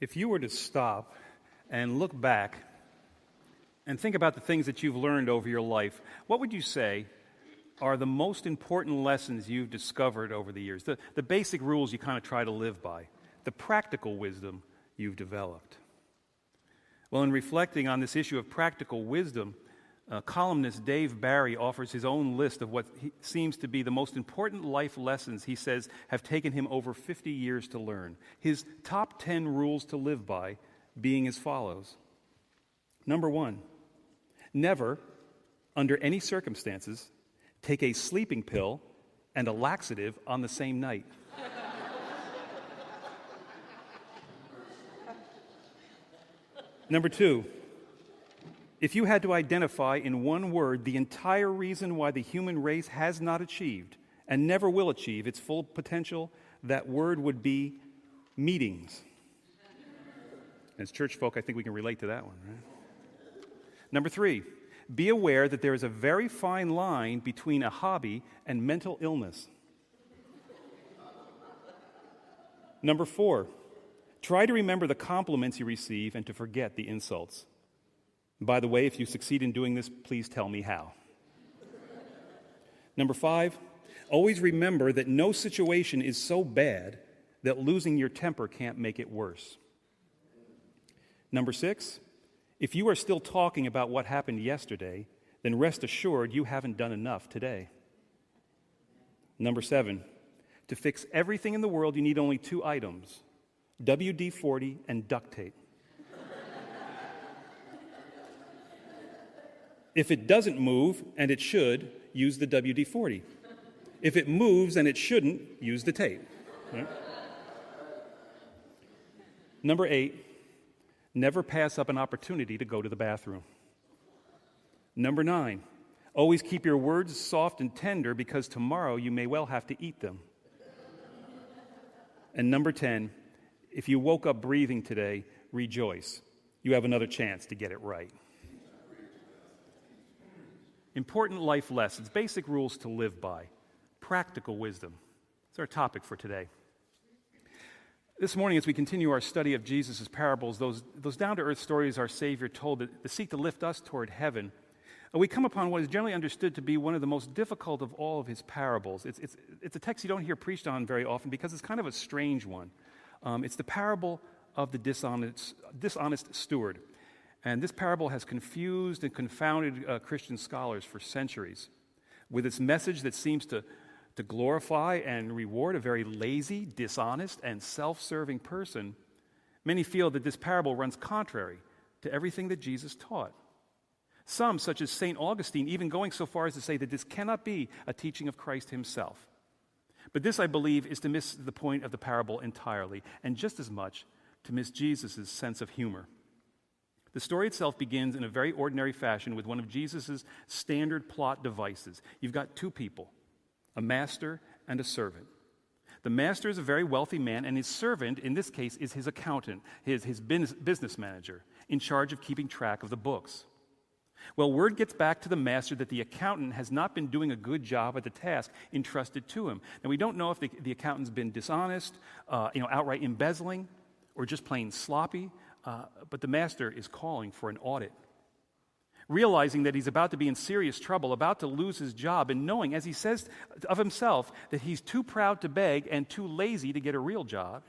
If you were to stop and look back and think about the things that you've learned over your life, what would you say are the most important lessons you've discovered over the years? The basic rules you kind of try to live by, the practical wisdom you've developed. Well, in reflecting on this issue of practical wisdom, columnist Dave Barry offers his own list of what seems to be the most important life lessons he says have taken him over 50 years to learn. His top 10 rules to live by being as follows. Number 1, never, under any circumstances, take a sleeping pill and a laxative on the same night. Number 2, if you had to identify in one word the entire reason why the human race has not achieved and never will achieve its full potential, that word would be meetings. As church folk, I think we can relate to that one, right? Number 3, be aware that there is a very fine line between a hobby and mental illness. Number 4, try to remember the compliments you receive and to forget the insults. By the way, if you succeed in doing this, please tell me how. Number 5, always remember that no situation is so bad that losing your temper can't make it worse. Number 6, if you are still talking about what happened yesterday, then rest assured you haven't done enough today. Number 7, to fix everything in the world, you need only 2 items, WD-40 and duct tape. If it doesn't move, and it should, use the WD-40. If it moves and it shouldn't, use the tape. Right? Number 8, never pass up an opportunity to go to the bathroom. Number 9, always keep your words soft and tender because tomorrow you may well have to eat them. And number 10, if you woke up breathing today, rejoice. You have another chance to get it right. Important life lessons, basic rules to live by, practical wisdom. That's our topic for today. This morning, as we continue our study of Jesus' parables, those down-to-earth stories our Savior told that seek to lift us toward heaven, we come upon what is generally understood to be one of the most difficult of all of his parables. It's a text you don't hear preached on very often because it's kind of a strange one. It's the parable of the dishonest steward. And this parable has confused and confounded Christian scholars for centuries. With its message that seems to glorify and reward a very lazy, dishonest, and self-serving person, many feel that this parable runs contrary to everything that Jesus taught. Some, such as St. Augustine, even going so far as to say that this cannot be a teaching of Christ himself. But this, I believe, is to miss the point of the parable entirely, and just as much to miss Jesus' sense of humor. The story itself begins in a very ordinary fashion with one of Jesus' standard plot devices. You've got 2 people, a master and a servant. The master is a very wealthy man, and his servant, in this case, is his accountant, his business manager, in charge of keeping track of the books. Well, word gets back to the master that the accountant has not been doing a good job at the task entrusted to him. Now, we don't know if the accountant's been dishonest, outright embezzling, or just plain sloppy, but the master is calling for an audit. Realizing that he's about to be in serious trouble, about to lose his job, and knowing, as he says of himself, that he's too proud to beg and too lazy to get a real job,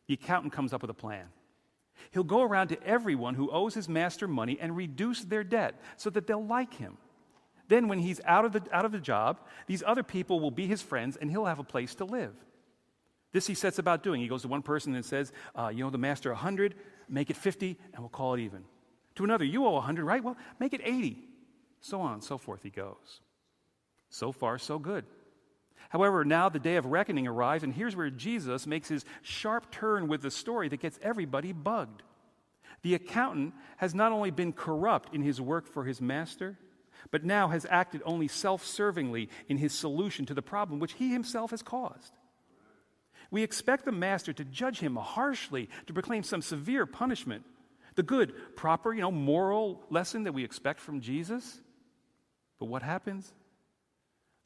the accountant comes up with a plan. He'll go around to everyone who owes his master money and reduce their debt so that they'll like him. Then when he's out of the job, these other people will be his friends and he'll have a place to live. This he sets about doing. He goes to one person and says, the master 100, make it 50, and we'll call it even. To another, you owe 100, right? Well, make it 80. So on and so forth he goes. So far, so good. However, now the day of reckoning arrives, and here's where Jesus makes his sharp turn with the story that gets everybody bugged. The accountant has not only been corrupt in his work for his master, but now has acted only self-servingly in his solution to the problem which he himself has caused. We expect the master to judge him harshly, to proclaim some severe punishment, the good, proper, moral lesson that we expect from Jesus. But what happens?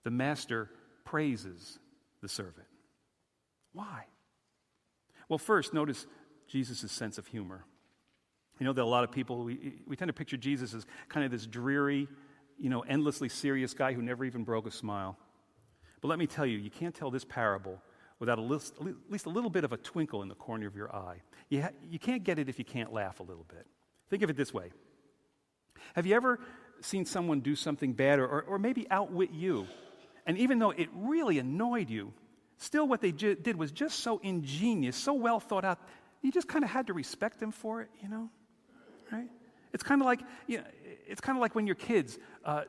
The master praises the servant. Why? Well, first, notice Jesus' sense of humor. You know that a lot of people, we tend to picture Jesus as kind of this dreary, endlessly serious guy who never even broke a smile. But let me tell you, you can't tell this parable without at least a little bit of a twinkle in the corner of your eye. You can't get it if you can't laugh a little bit. Think of it this way. Have you ever seen someone do something bad or maybe outwit you, and even though it really annoyed you, still what they did was just so ingenious, so well thought out, you just kind of had to respect them for it, right? It's kind of like when your kids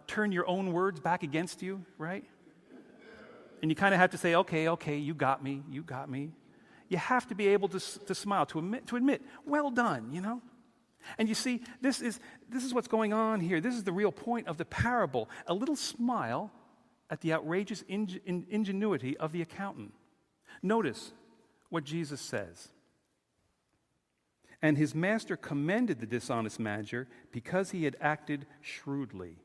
turn your own words back against you, right? And you kind of have to say, okay, you got me. You have to be able to smile, to admit, well done, And you see, this is what's going on here. This is the real point of the parable. A little smile at the outrageous ingenuity of the accountant. Notice what Jesus says. And his master commended the dishonest manager because he had acted shrewdly.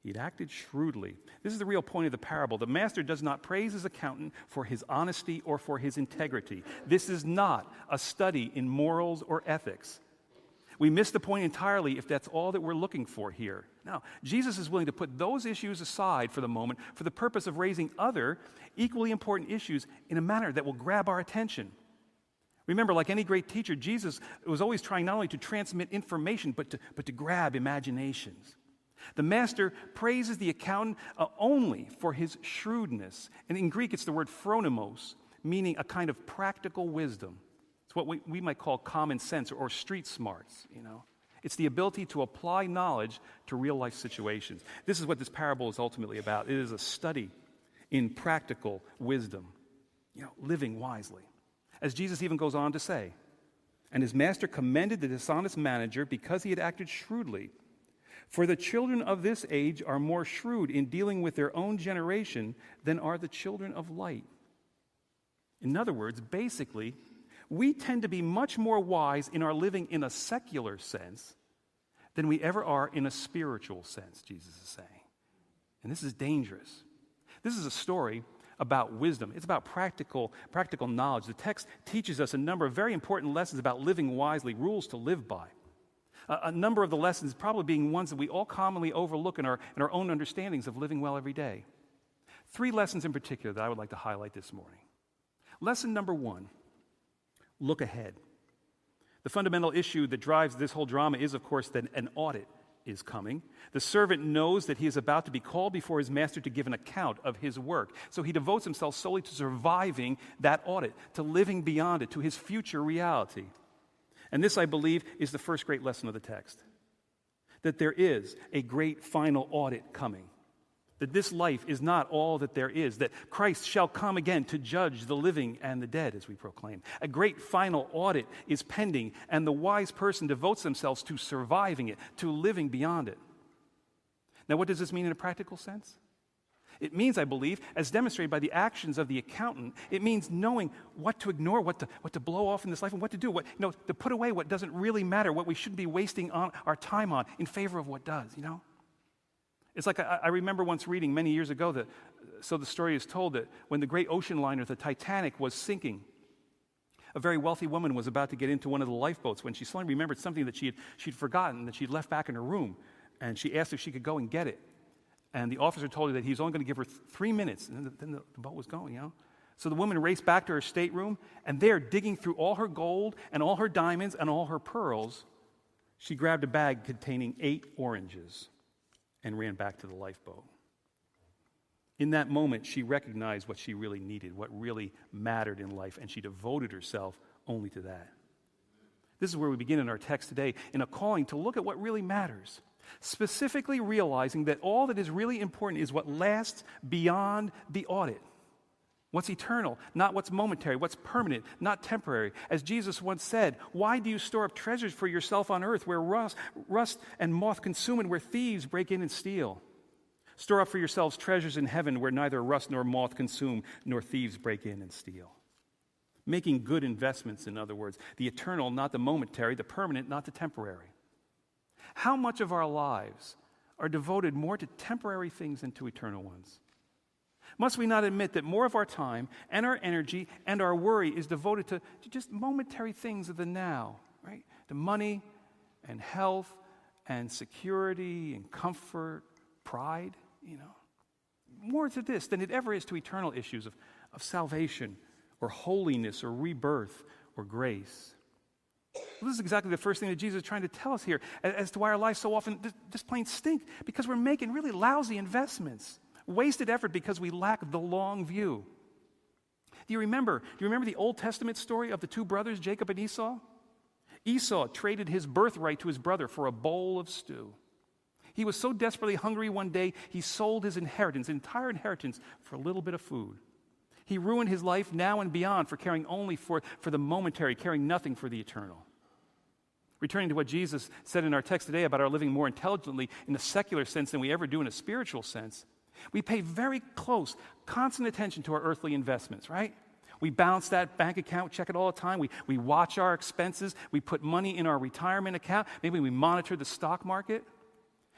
He'd acted shrewdly. This is the real point of the parable. The master does not praise his accountant for his honesty or for his integrity. This is not a study in morals or ethics. We miss the point entirely if that's all that we're looking for here. Now, Jesus is willing to put those issues aside for the moment for the purpose of raising other equally important issues in a manner that will grab our attention. Remember, like any great teacher, Jesus was always trying not only to transmit information, but to grab imaginations. The master praises the accountant only for his shrewdness. And in Greek, it's the word phronimos, meaning a kind of practical wisdom. It's what we might call common sense or street smarts, It's the ability to apply knowledge to real-life situations. This is what this parable is ultimately about. It is a study in practical wisdom, living wisely. As Jesus even goes on to say, and his master commended the dishonest manager because he had acted shrewdly. For the children of this age are more shrewd in dealing with their own generation than are the children of light. In other words, basically, we tend to be much more wise in our living in a secular sense than we ever are in a spiritual sense, Jesus is saying. And this is dangerous. This is a story about wisdom. It's about practical knowledge. The text teaches us a number of very important lessons about living wisely, rules to live by. A number of the lessons probably being ones that we all commonly overlook in our own understandings of living well every day. 3 lessons in particular that I would like to highlight this morning. Lesson number 1, look ahead. The fundamental issue that drives this whole drama is, of course, that an audit is coming. The servant knows that he is about to be called before his master to give an account of his work. So he devotes himself solely to surviving that audit, to living beyond it, to his future reality. And this, I believe, is the first great lesson of the text. That there is a great final audit coming. That this life is not all that there is. That Christ shall come again to judge the living and the dead, as we proclaim. A great final audit is pending, and the wise person devotes themselves to surviving it, to living beyond it. Now, what does this mean in a practical sense? It means, I believe, as demonstrated by the actions of the accountant, it means knowing what to ignore, what to blow off in this life, and what to do, to put away what doesn't really matter, what we shouldn't be wasting our time on in favor of what does, It's like I remember once reading many years ago so the story is told that when the great ocean liner, the Titanic, was sinking, a very wealthy woman was about to get into one of the lifeboats when she suddenly remembered something that she'd forgotten, that she'd left back in her room, and she asked if she could go and get it. And the officer told her that he was only going to give her 3 minutes, and then the boat was going, So the woman raced back to her stateroom, and there, digging through all her gold and all her diamonds and all her pearls, she grabbed a bag containing 8 oranges and ran back to the lifeboat. In that moment, she recognized what she really needed, what really mattered in life, and she devoted herself only to that. This is where we begin in our text today, in a calling to look at what really matters, specifically realizing that all that is really important is what lasts beyond the audit. What's eternal, not what's momentary, what's permanent, not temporary. As Jesus once said, why do you store up treasures for yourself on earth where rust and moth consume and where thieves break in and steal? Store up for yourselves treasures in heaven where neither rust nor moth consume nor thieves break in and steal. Making good investments, in other words, the eternal, not the momentary, the permanent, not the temporary. How much of our lives are devoted more to temporary things than to eternal ones? Must we not admit that more of our time and our energy and our worry is devoted to just momentary things of the now, right? To money and health and security and comfort, pride, More to this than it ever is to eternal issues of salvation or holiness or rebirth or grace. Well, this is exactly the first thing that Jesus is trying to tell us here as to why our lives so often just plain stink, because we're making really lousy investments, wasted effort because we lack the long view. Do you remember the Old Testament story of the two brothers, Jacob and Esau? Esau traded his birthright to his brother for a bowl of stew. He was so desperately hungry one day, he sold his entire inheritance, for a little bit of food. He ruined his life now and beyond for caring only for the momentary, caring nothing for the eternal. Returning to what Jesus said in our text today about our living more intelligently in a secular sense than we ever do in a spiritual sense, we pay very close, constant attention to our earthly investments, right? We balance that bank account, check it all the time. We watch our expenses. We put money in our retirement account. Maybe we monitor the stock market.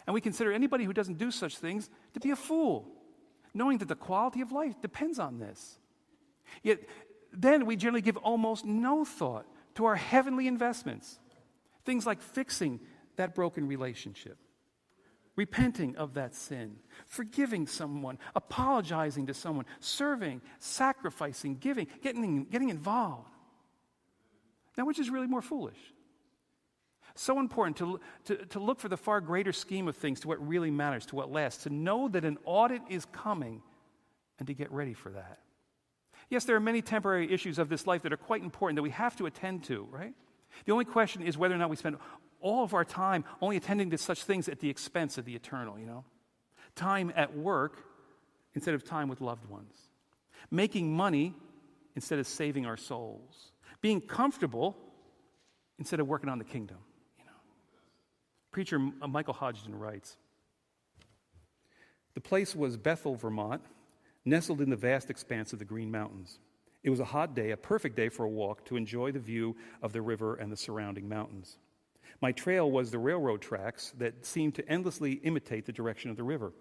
And we consider anybody who doesn't do such things to be a fool, knowing that the quality of life depends on this. Yet then we generally give almost no thought to our heavenly investments. Things like fixing that broken relationship, repenting of that sin, forgiving someone, apologizing to someone, serving, sacrificing, giving, getting involved. Now, which is really more foolish? So important to look for the far greater scheme of things, to what really matters, to what lasts, to know that an audit is coming and to get ready for that. Yes, there are many temporary issues of this life that are quite important that we have to attend to, right? The only question is whether or not we spend all of our time only attending to such things at the expense of the eternal, Time at work instead of time with loved ones. Making money instead of saving our souls. Being comfortable instead of working on the kingdom. Preacher Michael Hodgson writes, "The place was Bethel, Vermont, nestled in the vast expanse of the Green Mountains. It was a hot day, a perfect day for a walk to enjoy the view of the river and the surrounding mountains. My trail was the railroad tracks that seemed to endlessly imitate the direction of the river.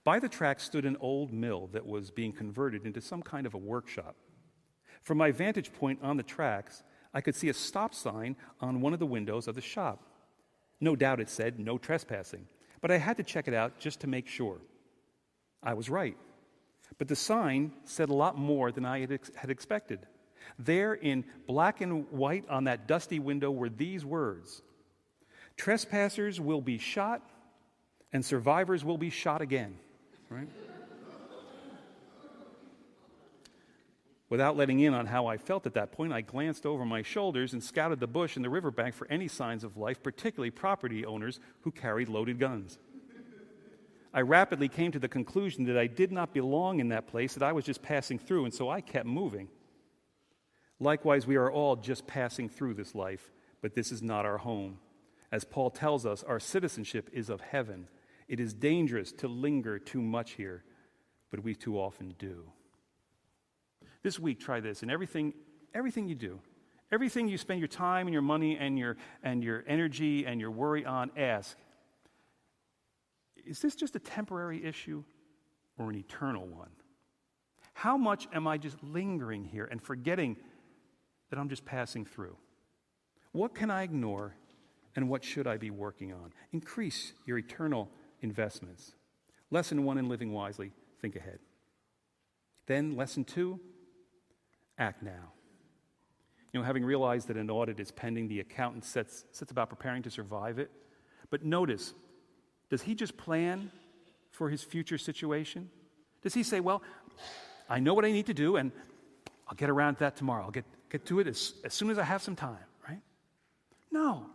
By the tracks stood an old mill that was being converted into some kind of a workshop. From my vantage point on the tracks, I could see a stop sign on one of the windows of the shop. No doubt it said, 'No trespassing,' but I had to check it out just to make sure. I was right. But the sign said a lot more than I had expected. There in black and white on that dusty window were these words: 'Trespassers will be shot and survivors will be shot again.'" Right? Without letting in on how I felt at that point, I glanced over my shoulders and scouted the bush and the riverbank for any signs of life, particularly property owners who carried loaded guns. I rapidly came to the conclusion that I did not belong in that place, that I was just passing through, and so I kept moving. Likewise, we are all just passing through this life, but this is not our home. As Paul tells us, our citizenship is of heaven. It is dangerous to linger too much here, but we too often do. This week, try this. And everything you do, everything you spend your time and your money and your energy and your worry on, ask, is this just a temporary issue or an eternal one? How much am I just lingering here and forgetting that I'm just passing through? What can I ignore and what should I be working on? Increase your eternal investments. Lesson 1 in living wisely, think ahead. Then lesson 2, act now. Having realized that an audit is pending, the accountant sets about preparing to survive it. But notice, does he just plan for his future situation? Does he say, well, I know what I need to do, and I'll get around to that tomorrow. I'll get to it as soon as I have some time, right? No.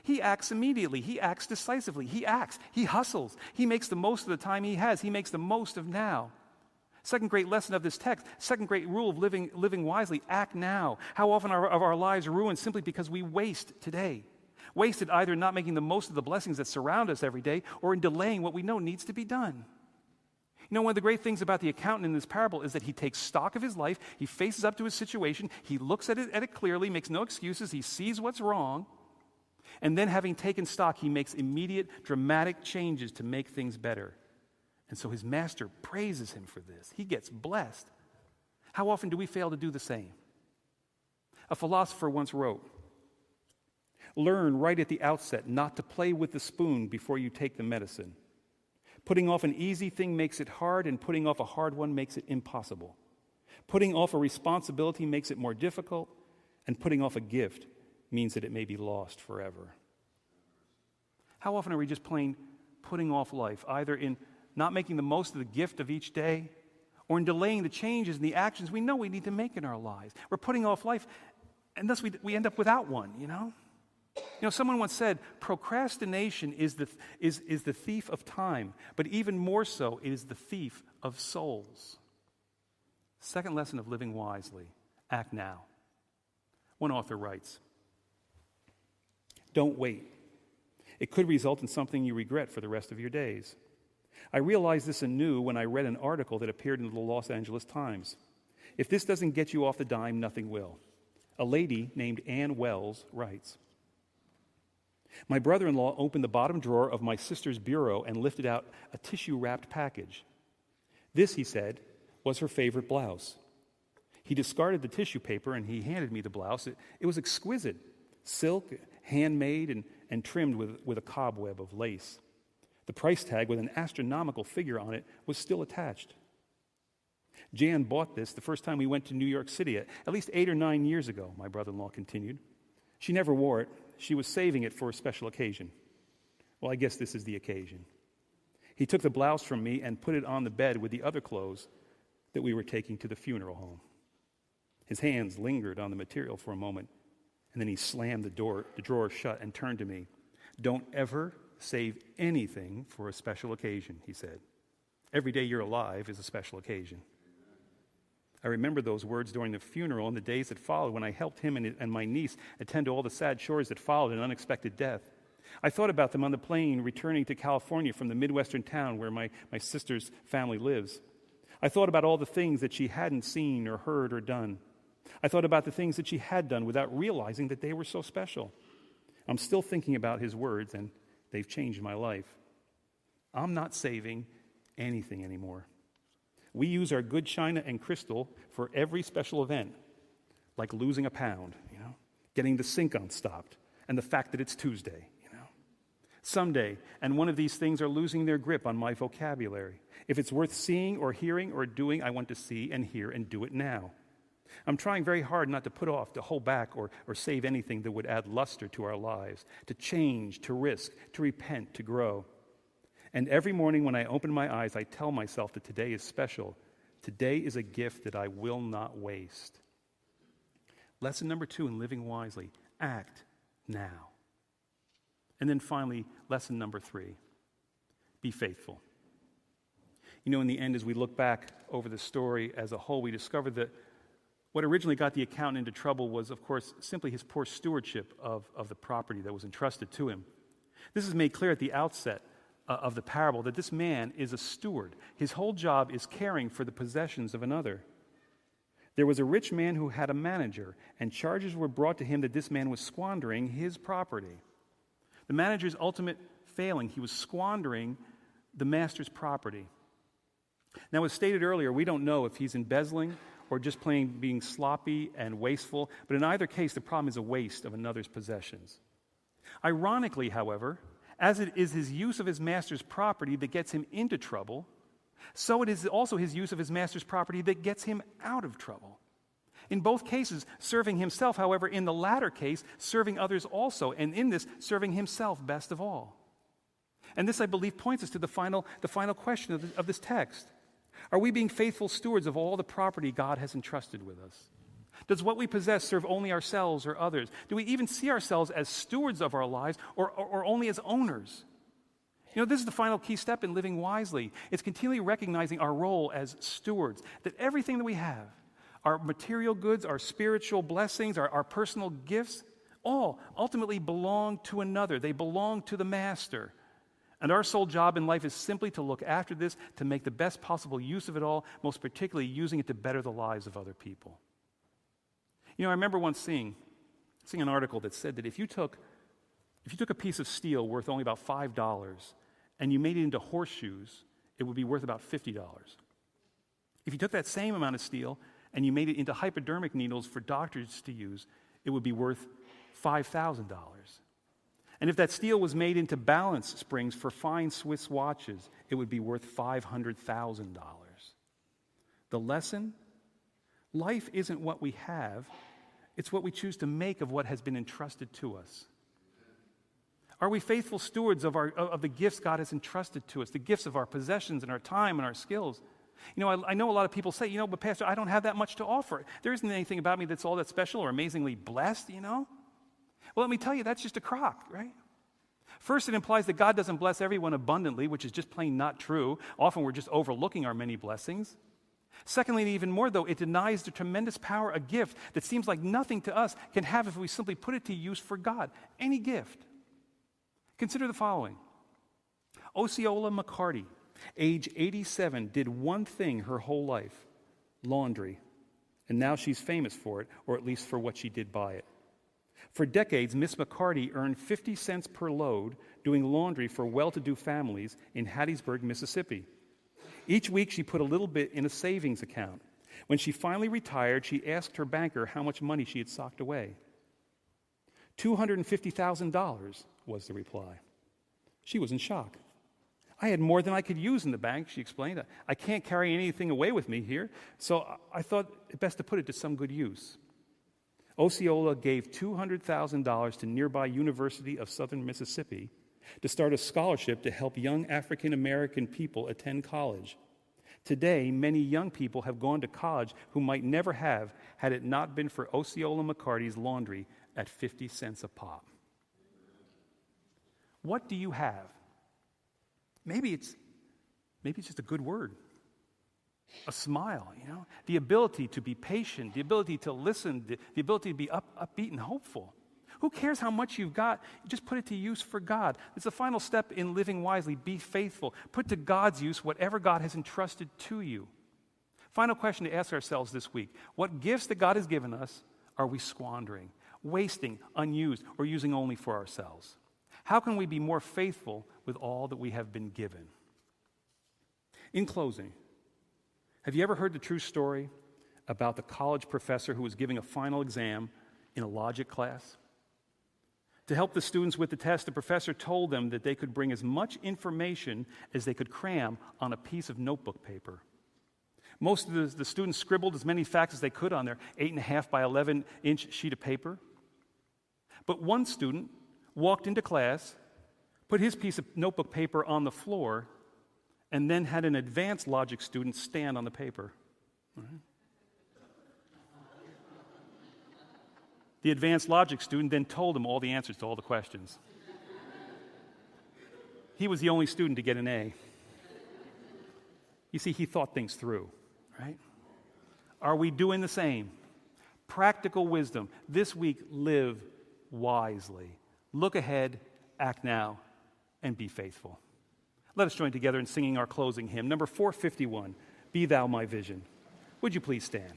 He acts immediately. He acts decisively. He acts. He hustles. He makes the most of the time he has. He makes the most of now. Second great lesson of this text, second great rule of living wisely, act now. How often are our lives ruined simply because we waste today? Wasted either not making the most of the blessings that surround us every day or in delaying what we know needs to be done. One of the great things about the accountant in this parable is that he takes stock of his life, he faces up to his situation, he looks at it clearly, makes no excuses, he sees what's wrong, and then having taken stock, he makes immediate, dramatic changes to make things better. And so his master praises him for this. He gets blessed. How often do we fail to do the same? A philosopher once wrote, "Learn right at the outset not to play with the spoon before you take the medicine. Putting off an easy thing makes it hard, and putting off a hard one makes it impossible. Putting off a responsibility makes it more difficult, and putting off a gift means that it may be lost forever." How often are we just plain putting off life, either in not making the most of the gift of each day, or in delaying the changes and the actions we know we need to make in our lives? We're putting off life, and thus we end up without one, you know? Someone once said, procrastination is the thief of time, but even more so, it is the thief of souls. Second lesson of living wisely, act now. One author writes, "Don't wait. It could result in something you regret for the rest of your days. I realized this anew when I read an article that appeared in the Los Angeles Times. If this doesn't get you off the dime, nothing will." A lady named Ann Wells writes, "My brother-in-law opened the bottom drawer of my sister's bureau and lifted out a tissue-wrapped package. This, he said, was her favorite blouse. He discarded the tissue paper and he handed me the blouse. It was exquisite, silk, handmade, and trimmed with a cobweb of lace. The price tag with an astronomical figure on it was still attached. Jan bought this the first time we went to New York City, at least 8 or 9 years ago," my brother-in-law continued. "She never wore it. She was saving it for a special occasion. Well, I guess this is the occasion." He took the blouse from me and put it on the bed with the other clothes that we were taking to the funeral home. His hands lingered on the material for a moment, and then he slammed the drawer shut and turned to me. "Don't ever save anything for a special occasion," he said. "Every day you're alive is a special occasion." I remember those words during the funeral and the days that followed when I helped him and my niece attend to all the sad chores that followed an unexpected death. I thought about them on the plane returning to California from the Midwestern town where my sister's family lives. I thought about all the things that she hadn't seen or heard or done. I thought about the things that she had done without realizing that they were so special. I'm still thinking about his words, and they've changed my life. I'm not saving anything anymore. We use our good china and crystal for every special event, like losing a pound, getting the sink unstopped, and the fact that it's Tuesday, Someday, and one of these things are losing their grip on my vocabulary. If it's worth seeing or hearing or doing, I want to see and hear and do it now. I'm trying very hard not to put off, to hold back, or save anything that would add luster to our lives, to change, to risk, to repent, to grow. And every morning when I open my eyes, I tell myself that today is special. Today is a gift that I will not waste. Lesson number 2 in living wisely, act now. And then finally, lesson number 3, be faithful. In the end, as we look back over the story as a whole, we discover that what originally got the accountant into trouble was, of course, simply his poor stewardship of the property that was entrusted to him. This is made clear at the outset of the parable that this man is a steward. His whole job is caring for the possessions of another. There was a rich man who had a manager, and charges were brought to him that this man was squandering his property. The manager's ultimate failing, he was squandering the master's property. Now, as stated earlier, we don't know if he's embezzling or just plain being sloppy and wasteful, but in either case, the problem is a waste of another's possessions. Ironically, however, as it is his use of his master's property that gets him into trouble, so it is also his use of his master's property that gets him out of trouble. In both cases, serving himself, however, in the latter case, serving others also, and in this, serving himself best of all. And this, I believe, points us to the final question of this text. Are we being faithful stewards of all the property God has entrusted with us? Does what we possess serve only ourselves or others? Do we even see ourselves as stewards of our lives or only as owners? This is the final key step in living wisely. It's continually recognizing our role as stewards, that everything that we have, our material goods, our spiritual blessings, our personal gifts, all ultimately belong to another. They belong to the master. And our sole job in life is simply to look after this, to make the best possible use of it all, most particularly using it to better the lives of other people. I remember once seeing an article that said that if you took a piece of steel worth only about $5 and you made it into horseshoes it would be worth about $50. If you took that same amount of steel and you made it into hypodermic needles for doctors to use, it would be worth $5,000. And if that steel was made into balance springs for fine Swiss watches, it would be worth $500,000. The lesson? Life isn't what we have, it's what we choose to make of what has been entrusted to us. Are we faithful stewards of the gifts God has entrusted to us, the gifts of our possessions and our time and our skills? I know a lot of people say, but Pastor, I don't have that much to offer. There isn't anything about me that's all that special or amazingly blessed, Well, let me tell you, that's just a crock, right? First, it implies that God doesn't bless everyone abundantly, which is just plain not true. Often we're just overlooking our many blessings. Secondly, and even more though, it denies the tremendous power a gift that seems like nothing to us can have if we simply put it to use for God. Any gift. Consider the following. Osceola McCarty, age 87, did one thing her whole life, laundry. And now she's famous for it, or at least for what she did by it. For decades, Miss McCarty earned 50 cents per load doing laundry for well-to-do families in Hattiesburg, Mississippi. Each week, she put a little bit in a savings account. When she finally retired, she asked her banker how much money she had socked away. $250,000 was the reply. She was in shock. I had more than I could use in the bank, she explained. I can't carry anything away with me here, so I thought it best to put it to some good use. Osceola gave $200,000 to nearby University of Southern Mississippi to start a scholarship to help young African American people attend college. Today, many young people have gone to college who might never have had it not been for Osceola McCarty's laundry at 50 cents a pop. What do you have? Maybe it's just a good word, a smile, the ability to be patient, the ability to listen, the ability to be upbeat and hopeful. Who cares how much you've got? Just put it to use for God. It's the final step in living wisely. Be faithful. Put to God's use whatever God has entrusted to you. Final question to ask ourselves this week. What gifts that God has given us are we squandering, wasting, unused, or using only for ourselves? How can we be more faithful with all that we have been given? In closing, have you ever heard the true story about the college professor who was giving a final exam in a logic class? To help the students with the test, the professor told them that they could bring as much information as they could cram on a piece of notebook paper. Most of the students scribbled as many facts as they could on their 8.5 by 11-inch sheet of paper. But one student walked into class, put his piece of notebook paper on the floor, and then had an advanced logic student stand on the paper. All right. The advanced logic student then told him all the answers to all the questions. He was the only student to get an A. You see, he thought things through, right? Are we doing the same? Practical wisdom. This week, live wisely. Look ahead, act now, and be faithful. Let us join together in singing our closing hymn, number 451, Be Thou My Vision. Would you please stand?